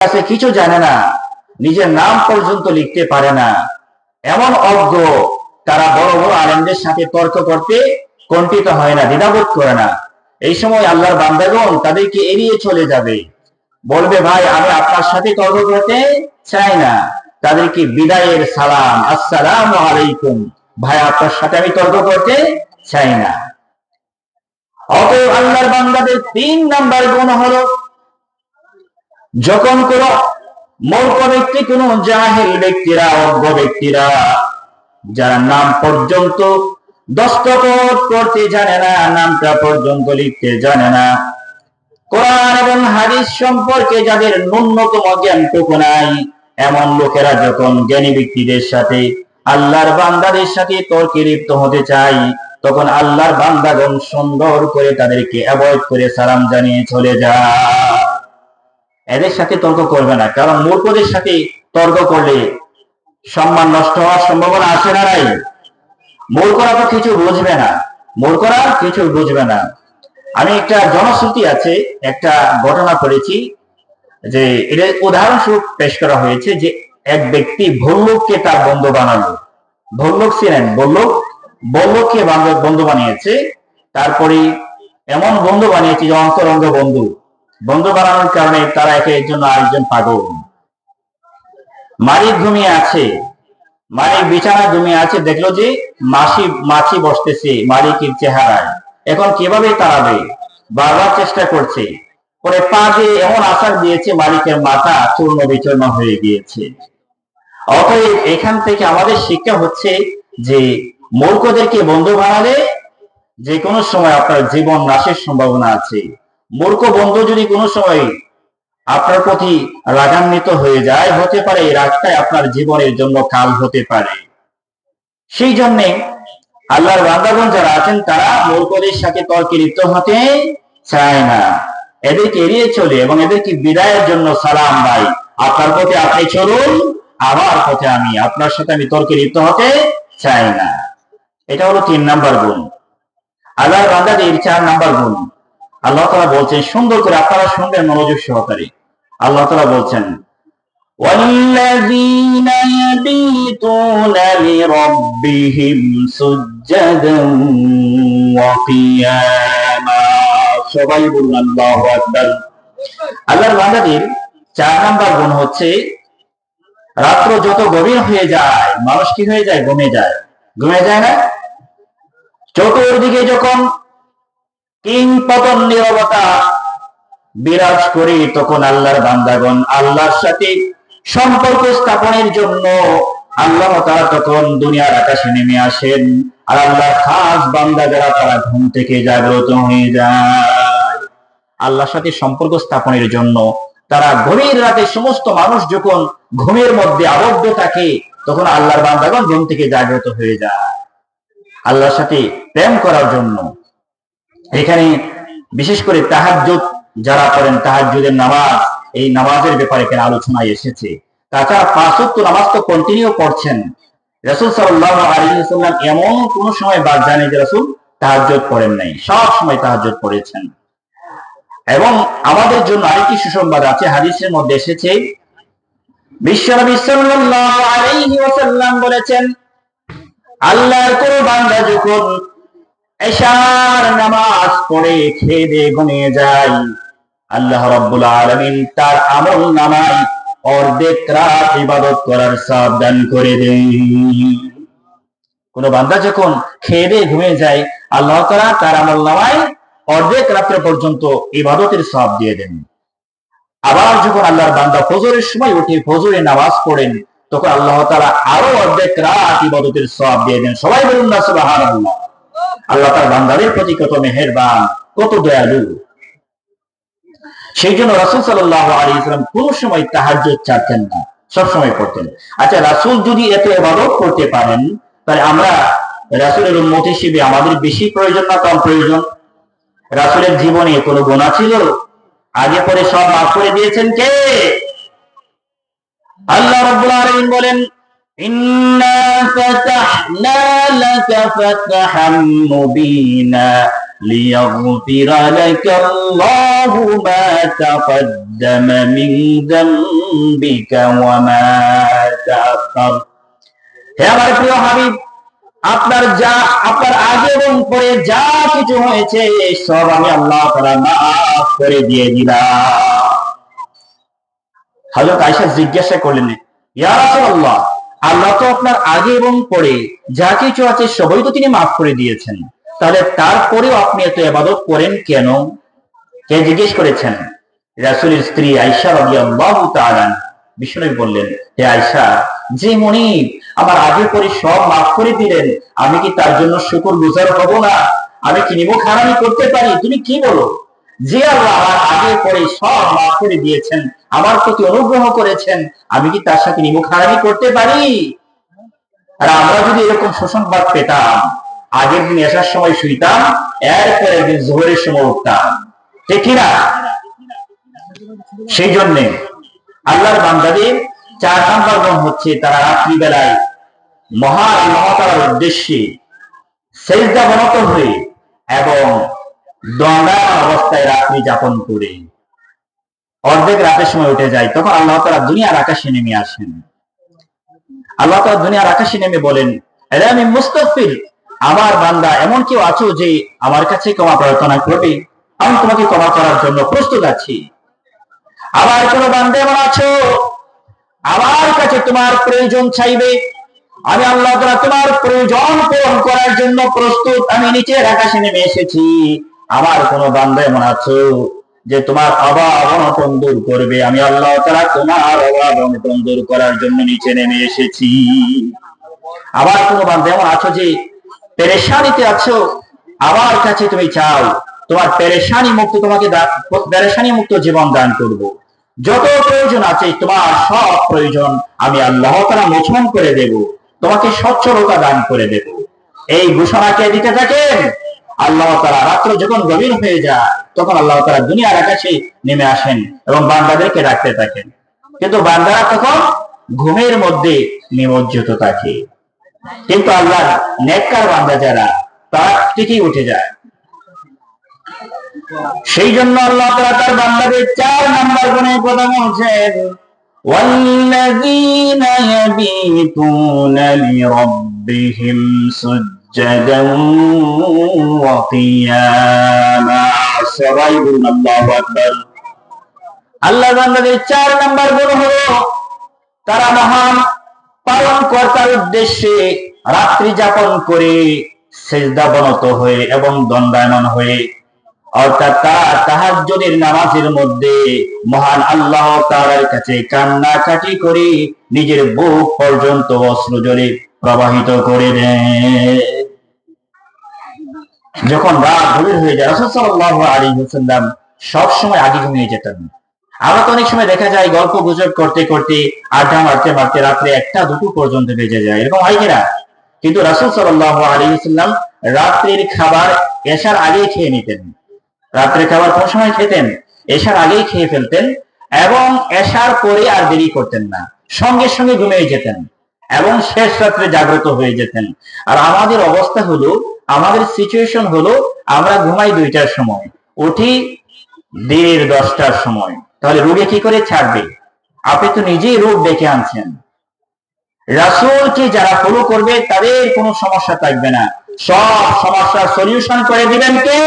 কাছে কিছু জানে না, নিজের নাম পর্যন্ত লিখতে পারে না, এমন অজ্ঞ তারা বড় বড় আলেমদের সাথে তর্ক করতে কণ্ঠিত হয় না, দ্বিধাবোধ করে না। এই সময় আল্লাহর বান্দাগণ তাদেরকে এড়িয়ে চলে যাবে, বলবে ভাই আমি আপনার সাথে তর্ক করতে চাই না। তাদেরকে বিদায়ের সালাম, আসসালামু আলাইকুম, ভাই আপনার সাথে আমি তর্ক করতে চাই না। অতএব আল্লাহর বান্দাদের 3 নাম্বার গুণ হলো, যখন কোন মূর্খ ব্যক্তি, কোন জাহেল ব্যক্তিরা, অজ্ঞ ব্যক্তিরা যারা নাম পর্যন্ত দস্তখত করতে জানে না, নামটা পর্যন্ত লিখতে জানে না, কোরআন এবং হাদিস সম্পর্কে যাদের ন্যূনতম জ্ঞানটুকু নাই, এমন লোকেরা যখন জ্ঞানী ব্যক্তিদের সাথে, আল্লাহর বান্দাদের সাথে তর্কে লিপ্ত হতে চায়, তখন আল্লাহর বান্দাগণ সুন্দর করে তাদেরকে অ্যাভয়েড করে সালাম জানিয়ে চলে যায়। এদের সাথে তর্ক করবে না, কারণ মূর্খদের সাথে তর্ক করলে সম্মান নষ্ট হওয়ার সম্ভাবনা আছে না নাই? মূর্খরা তো কিছু বুঝবে না, মূর্খরা কিছু বুঝবে না। আমি একটা জনশ্রুতি আছে, একটা ঘটনা পড়েছি, যে এটা উদাহরণস্বরূপ পেশ করা হয়েছে, যে এক ব্যক্তি ভল্লুককে তার বন্ধু বানালো। ভল্লুক ছিলেন, ভল্লুককে বন্ধু বানিয়েছে। তারপরে এমন বন্ধু বানিয়েছে যে অন্তরঙ্গ বন্ধু বানানোর কারণে তারা একের জন্য আরেকজন পাগল। মালিক ঘুমিয়ে আছে, মালিক বিছানায় ঘুমিয়ে আছে, দেখলো যে মাছি বসতেছে মালিকের চেহারায়। এখন কিভাবে তাড়াবে, বারবার চেষ্টা করছে, পরে পা দিয়ে এমন আছাড় দিয়েছে মালিকের মাথা চূর্ণ বিচূর্ণ হয়ে গিয়েছে। অতএব এখান থেকে আমাদের শিক্ষা হচ্ছে যে মূর্খদেরকে বন্ধু বানালে যে কোনো সময় আপনার জীবন নাশের সম্ভাবনা আছে। মূর্খ বন্ধু যদি কোনো সময় আপনার প্রতি রাগান্বিত হয়ে যায়, হতে পারে এই রাগটাই আপনার জীবনের জন্য কাল হতে পারে। সেই জন্যে আল্লাহর বান্দাগণ যারা আছেন তারা মূর্খদের সাথে তর্কে লিপ্ত হতে চায় না, এদেরকে এড়িয়ে চলে এবং এদেরকে বিদায়ের জন্য সালাম ভাই আপনার পথে আপনি চলুন, আমার পথে আমি, আপনার সাথে আমি তর্কে লিপ্ত হতে চাই না। এটা হলো 3 নাম্বার গুণ। আল্লাহর বান্দাদের 4 নাম্বার গুণ আল্লাহ তাআলা বলছেন, সুন্দর করে আপনারা শুনবেন মনোযোগ সহকারে। আল্লাহ তাআলা বলছেন, والذين يبيتون لربهم سجدا وقياما। সবাই বলুন আল্লাহু আকবার। আল্লাহর বান্দাদের 4 নাম্বার গুণ হচ্ছে, রাত্র যত গভীর হয়ে যায় মানুষ কি হয়ে যায়, ঘুমিয়ে যায় না? চতুর্দিকে যখন কিংপতন নীরবতা বিরাজ করে, তখন আল্লাহর বান্দাগণ আল্লাহর সাথে সম্পর্ক স্থাপনের জন্য আল্লাহ তাআলা তখন দুনিয়ার আকাশে নেমে আসেন। আর আল্লাহর খাস বান্দা যারা, তারা ঘুম থেকে জাগ্রত হয়ে যায়। আল্লাহর সাথে সম্পর্ক স্থাপনের জন্য তারা গভীর রাতে, সমস্ত মানুষ যখন ঘুমের মধ্যে আবদ্ধ থাকে, তখন আল্লাহর বান্দাগণ ঘুম থেকে জাগ্রত হয়ে যায় আল্লাহর সাথে প্রেম করার জন্য। এখানে বিশেষ করে তাহাজ্জুদ যারা পড়েন, তাহাজ্জুদের নামাজ, এই নামাজের ব্যাপারে এখানে আলোচনায় এসেছে। তাছাড়া 5 ওয়াক্ত নামাজ তো কন্টিনিউ করছেন। রাসূল সাল্লাল্লাহু আলাইহি ওয়াসাল্লাম এমন কোন সময় বাদ জানে যে রাসূল তাহাজ্জুদ পড়েন নাই, সব সময় তাহাজ্জুদ পড়েছেন। এবং আমাদের জন্য আরেকটি সুসংবাদ আছে, হাদিসের মধ্যে এসেছে, বিশ্বনবী সাল্লাল্লাহু আলাইহি ওয়াসাল্লাম বলেছেন, আল্লাহর কোন বান্দা যখন এশার নামাজ পড়ে খেয়ে দিয়ে ঘুমিয়ে যায়, আল্লাহ রাব্বুল আলামিন তার আমল নামায় অর্ধেক রাত ইবাদত করার সওয়াব দান করে দেন। কোন বান্দা যখন খেয়ে দিয়ে ঘুমিয়ে যায়, আল্লাহ তাআলা তার আমল নামায় অর্ধেক রাত্র পর্যন্ত ইবাদতের সওয়াব দিয়ে দেন। আবার যখন আল্লাহর বান্দা ফজরের সময় উঠে ফজরের নামাজ পড়েন, তখন আল্লাহ তাআলা আরো অর্ধেক রাত ইবাদতের সওয়াব দিয়ে দেন। সবাই বলুন না সুবহানাল্লাহ। আল্লাহ তার বান্দাদের প্রতি কত মেহেরবান, কত দয়ালু। সেই জন্য রাসূল সাল্লাল্লাহু আলাইহি ওয়াসাল্লাম কোন সময় তাহাজ্জুদ ছাড়তেন না, সব সময় পড়তেন। আচ্ছা, রাসূল যদি এত ইবাদত করতে পারেন, তাহলে আমরা রাসূলের উম্মত হিসেবে আমাদের বেশি প্রয়োজন না কম প্রয়োজন? রাসূলের জীবনে কোনো গুনাহ ছিল? আগে পরে সব মাফ করে দিয়েছেন কে? আল্লাহ রাব্বুল আলামিন বলেন, ইন্না ফাতাহনা লাকা ফাতহাম মুবিনা ليغفر لك الله ما تقدم من ذنبك وما تأخر হে আমার প্রিয় হাবিব আপনার আগে এবং পরে যা কিছু হয়েছে সব আমি আল্লাহ তাআলা মাফ করে দিয়ে দিলাম। হযরত আয়েশা জিজ্ঞাসা করলেন, ইয়া রাসূলুল্লাহ, আল্লাহ তো আপনার আগে এবং পরে যা কিছু আছে সবই তো তিনি মাফ করে দিয়েছেন, তাহলে তারপরেও আপনি এত ইবাদত করেন কেন? কে জিজ্ঞেস করেছেন? রাসূলের স্ত্রী আয়েশা রাদিয়াল্লাহু তাআলা। বিষ্ণু বললেন, হে আয়েশা, যে মুনিব আমার আগে পরে সব মাফ করে দিলেন, আমি কি তার জন্য শুকরগুজার হব না? আমি কি নিমক হারামি করতে পারি? তুমি কি বলো? যে আল্লাহ আমার আগে পরে সব মাফ করে দিয়েছেন, আমার প্রতি অনুগ্রহ করেছেন, আমি কি তার সাথে নিমক হারামি করতে পারি? আর আমরা যদি এরকম সুসংবাদ পেতাম, আগের দিন আসার সময় শুইতাম, এরপর একদিন জোহরের সময় উঠতাম, ঠিক কিনা? সেই জন্য আল্লাহর বান্দাদের 4 নম্বর গুণ হচ্ছে তারা রাত্রিবেলায় মহান আল্লাহ তাআলার উদ্দেশ্যে সিজদাবনত হয়ে এবং দণ্ডায়মান অবস্থায় রাত্রি যাপন করে অর্ধেক রাতের সময় উঠে যায়, তখন আল্লাহ তাআলা দুনিয়ার আকাশে নেমে আসেন। আল্লাহ তাআলা দুনিয়ার আকাশে নেমে বলেন, হে আমি মুস্তাগফির, আমার বান্দা এমন কেউ আছো যে আমার কাছে ক্ষমা প্রার্থনা করবে, আমি তোমাকে ক্ষমা করার জন্য প্রস্তুত আছি। আবার কোন বান্দা এমন আছো আমার কাছে তোমার প্রয়োজন চাইবে, আমি আল্লাহ তাআলা তোমার প্রয়োজন পূরণ করার জন্য প্রস্তুত, আমি নিচের আকাশে নেমে এসেছি। আমার কোন বান্দা এমন আছো যে তোমার অভাব অনটন দূর করবে, আমি আল্লাহ তাআলা তোমার অভাব অনটন দূর করার জন্য নিচে নেমে এসেছি। আবার কোন বান্দা এমন আছো যে পেরেশানিতে আছো, আমার কাছে তুমি চাও, তোমার পেরেশানি মুক্ত জীবন দান করব। যত প্রয়োজন আছে তোমার সব প্রয়োজন আমি আল্লাহ তাআলা মোচন করে দেব, তোমাকে সচ্ছলতা দান করে দেব। এই ঘোষণা কে দিতে থাকেন? আল্লাহ তাআলা। রাত্র যখন গভীর হয়ে যায় তখন আল্লাহ তাআলা দুনিয়ার আকাশে নেমে আসেন এবং বান্দাদেরকে ডাকতে থাকেন, কিন্তু বান্দারা তখন ঘুমের মধ্যে নিমজ্জিত থাকে। কিন্তু আল্লাহ নেককার বান্দা যারা, তারা ঠিকই উঠে যায়। সেই জন্য আল্লাহ তাআলা তার বান্দাদের 4 নাম্বার গুণের কথা বলছেন, ওয়াল্লাযীনা ইয়াবীতুনা লিরাব্বিহিম সুজদান ওয়া কিয়ামা। সবাই বলুন আল্লাহু আকবার। আল্লাহ বান্দাদের 4 নাম্বার গুণ হলো তারা মহান পালনকর্তার উদ্দেশ্যে রাত্রি যাপন করে সিজদাবনত হয়ে এবং দণ্ডায়মান হয়ে, অর্থাৎ তারা তাহাজ্জুদের নামাজের মধ্যে মহান আল্লাহ তাআলার কাছে কান্নাকাটি করে নিজের বুক পর্যন্ত অশ্রু জলে প্রবাহিত করে দেয়। যখন রাত গভীর হয়ে যায়, রাসূল সাল্লাল্লাহু আলাইহি ওয়াসাল্লাম সব সময় আগে ঘুমিয়ে যেতেন। আমরা তো অনেক সময় দেখা যায় গল্প গুজব করতে করতে আড্ডা মারতে মারতে রাত্রে 1টা-2টো পর্যন্ত বেজে যায়, এরকম হয় কিনা? কিন্তু রাসূল সাল্লাল্লাহু আলাইহি ওয়াসাল্লাম রাত্রির খাবার এশার আগেই খেয়ে নিতেন। রাত্রের খাবার কোন সময় খেতেন? এশার আগেই খেয়ে ফেলতেন এবং এশার পরে আর দেরি করতেন না, সঙ্গে সঙ্গে ঘুমিয়ে যেতেন এবং শেষ রাত্রে জাগ্রত হয়ে যেতেন। আর আমাদের অবস্থা হলো, আমাদের সিচুয়েশন হলো, আমরা ঘুমাই 2টার সময়, উঠি 10:30-10টার সময়। তাহলে রোগে কি করে ছাড়বে? আপনি তো নিজেই রোগ ডেকে আনছেন। রাসূলকে যারা ফলো করবে তাদের কোনো সমস্যা থাকবে না, সব সমস্যার সলিউশন করে দিবেন কে?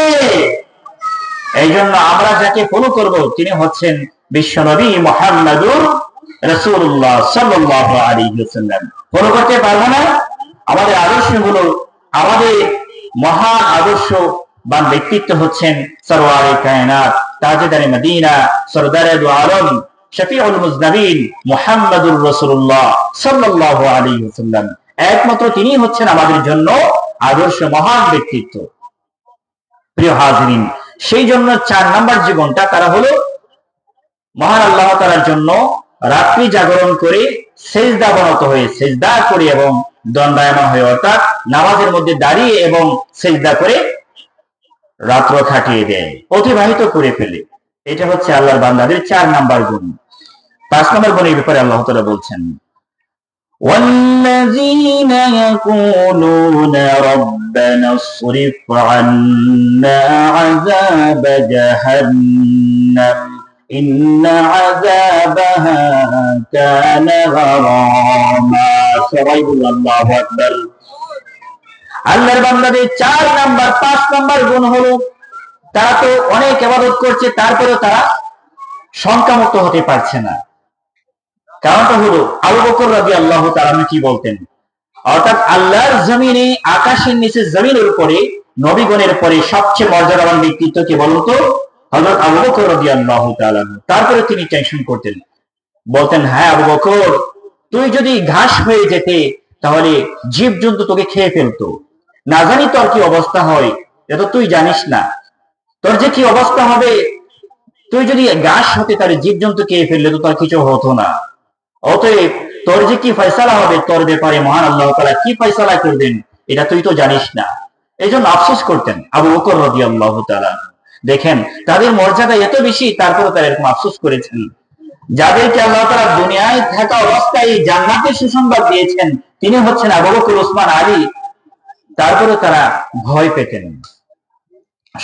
এই জন্য আমরা যাকে ফলো করব তিনি হচ্ছেন বিশ্বনবী মুহাম্মদুর রাসূলুল্লাহ সাল্লাল্লাহু আলাইহি ওয়াসাল্লাম। ফলো করতে পারবো না? আমাদের আদর্শ হলো, আমাদের মহান আদর্শ বা ব্যক্তিত্ব হচ্ছেন সরওয়ারে কায়নাত, তাজদারে মদিনা, সরদারে দু আলম, শফিউল মুজনাবিন মুহাম্মদুর রাসূলুল্লাহ সাল্লাল্লাহু আলাইহি ওয়াসাল্লাম। একমাত্র তিনি হচ্ছেন আমাদের জন্য আদর্শ মহান ব্যক্তিত্ব। প্রিয় হাজিরিন, সেই জন্য 4 নাম্বার যে গুণটা, তারা হলো মহান আল্লাহ তাআলার জন্য রাত্রি জাগরণ করে সিজদাবনত হয়ে, সিজদা করে এবং দণ্ডায়মান হয়ে, অর্থাৎ নামাজের মধ্যে দাঁড়িয়ে এবং সিজদা করে রাত্র কাটিয়ে দেয়, অতিবাহিত করে ফেলে। এটা হচ্ছে আল্লাহর বান্দাদের 4 নাম্বার গুণ। 5 নাম্বার গুণের ব্যাপারে আল্লাহ তাআলা বলছেন, ওয়াল্লাযীনা ইয়াকুলুনা ربنا اصرف عنا عذاب جهنم إن عذابها كان غراما সবাই বলুন আল্লাহু আকবার। আল্লাহর বান্দাদের 4 নাম্বার 5 নাম্বার গুণ হলো তারা তো অনেক ইবাদত করছে, তারপরেও তারা সংখ্যামুক্ত হতে পারছে না। কারণটা হলো আবু বকর রাদিয়াল্লাহু তাআলা কি বলতেন, অর্থাৎ আল্লাহর জমিনে, আকাশের নিচে জমিনের উপরে নবীগণের পরে সবচেয়ে মর্যাদাবান ব্যক্তিত্ব কে বলুন তো? হযরত আবু বকর রাদিয়াল্লাহু তাআলা। তারপরে তিনি টেনশন করতেন, বলতেন, হ্যাঁ আবু বকর, তুই যদি ঘাস হয়ে যেতে তাহলে জীবজন্তু তোকে খেয়ে ফেলতো, না জানি তোর কি অবস্থা হয়, এটা তুই জানিস না, তোর যে কি অবস্থা হবে, তুই যদি ঘাস হতে তাহলে জীবজন্তু খেয়ে ফেললে তো তোর কিছু হতো না। অতএব তোর যে কি ফয়সালা হবে, তোর ব্যাপারে মহান আল্লাহ তাআলা কি ফয়সালা করবেন এটা তুই তো জানিস না। এই জন্য আফসোস করতেন আবু বকর রাদিয়াল্লাহু তাআলা। দেখেন তাদের মর্যাদা এত বেশি, তারপরে তারা এরকম আফসোস করেছেন। যাদেরকে আল্লাহ তাআলা দুনিয়ায় থাকা অবস্থায় জান্নাতের সুসংবাদ দিয়েছেন তিনি হচ্ছেন আবু বকর, ওসমান, আলী, তারপরে তারা ভয় পেতেন।